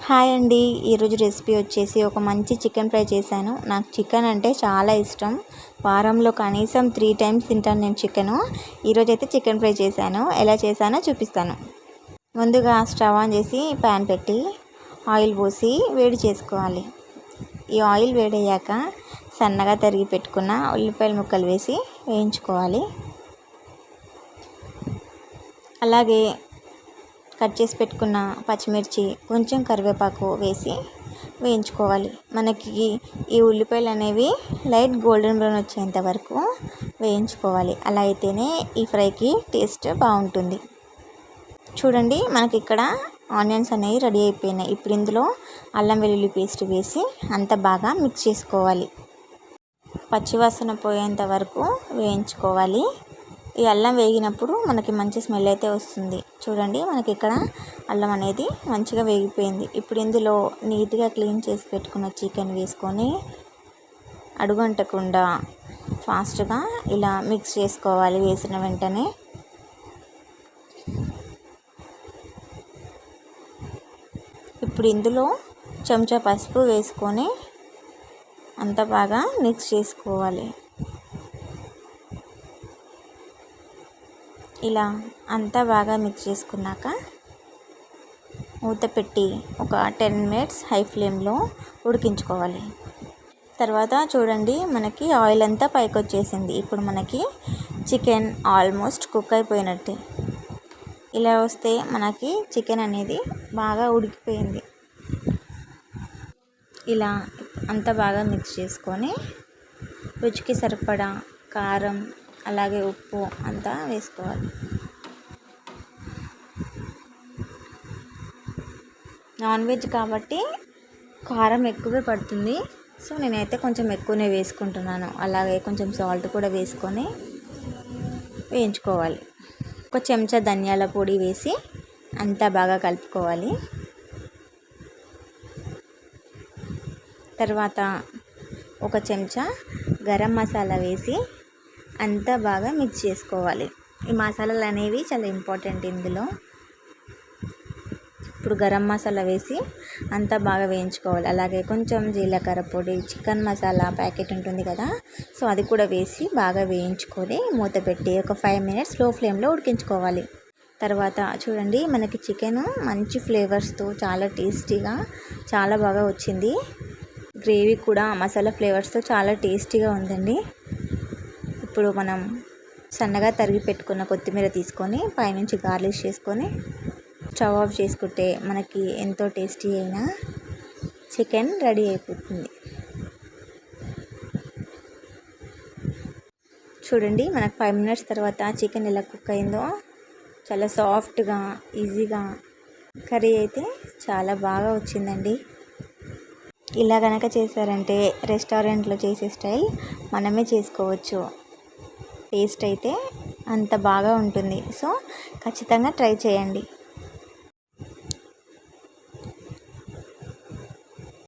Hi అండి. ఈరోజు recipe వచ్చేసి ఒక మంచి చికెన్ ఫ్రై చేశాను. నాకు చికెన్ అంటే చాలా ఇష్టం. వారంలో కనీసం 3 టైమ్స్ తింటాను నేను చికెను. ఈరోజైతే చికెన్ ఫ్రై చేశాను. ఎలా చేశానో చూపిస్తాను. ముందుగా స్టవ్ ఆన్ చేసి ప్యాన్ పెట్టి ఆయిల్ పోసి వేడి చేసుకోవాలి. ఈ ఆయిల్ వేడయ్యాక సన్నగా తరిగి పెట్టుకున్న ఉల్లిపాయల ముక్కలు వేసి వేయించుకోవాలి. అలాగే కట్ చేసి పెట్టుకున్న పచ్చిమిర్చి, కొంచెం కరివేపాకు వేసి వేయించుకోవాలి. మనకి ఈ ఉల్లిపాయలు అనేవి లైట్ గోల్డెన్ బ్రౌన్ వచ్చేంత వరకు వేయించుకోవాలి. అలా అయితేనే ఈ ఫ్రైకి టేస్ట్ బాగుంటుంది. చూడండి, మనకి ఇక్కడ ఆనియన్స్ అనేవి రెడీ అయిపోయినాయి. ఇప్పుడు ఇందులో అల్లం వెల్లుల్లి పేస్ట్ వేసి అంత బాగా మిక్స్ చేసుకోవాలి. పచ్చివాసన పోయేంత వరకు వేయించుకోవాలి. ఈ అల్లం వేగినప్పుడు మనకి మంచి స్మెల్ అయితే వస్తుంది. చూడండి, మనకి ఇక్కడ అల్లం అనేది మంచిగా వేగిపోయింది. ఇప్పుడు ఇందులో నీట్గా క్లీన్ చేసి పెట్టుకున్న చికెన్ వేసుకొని అడుగంటకుండా ఫాస్ట్గా ఇలా మిక్స్ చేసుకోవాలి. వేసిన వెంటనే ఇప్పుడు ఇందులో చెంచా పసుపు వేసుకొని అంత బాగా మిక్స్ చేసుకోవాలి. ఇలా అంతా బాగా మిక్స్ చేసుకున్నాక మూత పెట్టి ఒక 10 మినిట్స్ హై ఫ్లేమ్లో ఉడికించుకోవాలి. తర్వాత చూడండి, మనకి ఆయిల్ అంతా పైకి వచ్చేసింది. ఇప్పుడు మనకి చికెన్ ఆల్మోస్ట్ కుక్ అయిపోయినట్టే. ఇలా వస్తే మనకి చికెన్ అనేది బాగా ఉడికిపోయింది. ఇలా అంతా బాగా మిక్స్ చేసుకొని రుచికి సరిపడా కారం అలాగే ఉప్పు అంతా వేసుకోవాలి. నాన్ వెజ్ కాబట్టి కారం ఎక్కువే పడుతుంది. సో నేనైతే కొంచెం ఎక్కువనే వేసుకుంటున్నాను. అలాగే కొంచెం సాల్ట్ కూడా వేసుకొని వేయించుకోవాలి. ఒక చెంచా ధనియాల పొడి వేసి అంతా బాగా కలుపుకోవాలి. తర్వాత ఒక చెంచా గరం మసాలా వేసి అంతా బాగా మిక్స్ చేసుకోవాలి. ఈ మసాలాలు అనేవి చాలా ఇంపార్టెంట్ ఇందులో. ఇప్పుడు గరం మసాలా వేసి అంతా బాగా వేయించుకోవాలి. అలాగే కొంచెం జీలకర్ర పొడి, చికెన్ మసాలా ప్యాకెట్ ఉంటుంది కదా, సో అది కూడా వేసి బాగా వేయించుకొని మూత పెట్టి ఒక 5 మినిట్స్ లో ఫ్లేమ్లో ఉడికించుకోవాలి. తర్వాత చూడండి, మనకి చికెన్ మంచి ఫ్లేవర్స్తో చాలా టేస్టీగా చాలా బాగా వచ్చింది. గ్రేవీ కూడా మసాలా ఫ్లేవర్స్తో చాలా టేస్టీగా ఉందండి. ఇప్పుడు మనం సన్నగా తరిగి పెట్టుకున్న కొత్తిమీర తీసుకొని పైనుంచి గార్లిష్ చేసుకొని స్టవ్ ఆఫ్ చేసుకుంటే మనకి ఎంతో టేస్టీ అయిన చికెన్ రెడీ అయిపోతుంది. చూడండి, మనకు 5 మినిట్స్ తర్వాత చికెన్ ఎలా కుక్ అయిందో చాలా సాఫ్ట్గా ఈజీగా కర్రీ అయితే చాలా బాగా వచ్చిందండి. ఇలా కనుక చేశారంటే రెస్టారెంట్లో చేసే స్టైల్ మనమే చేసుకోవచ్చు. టేస్ట్ అయితే అంత బాగా ఉంటుంది. సో ఖచ్చితంగా ట్రై చేయండి.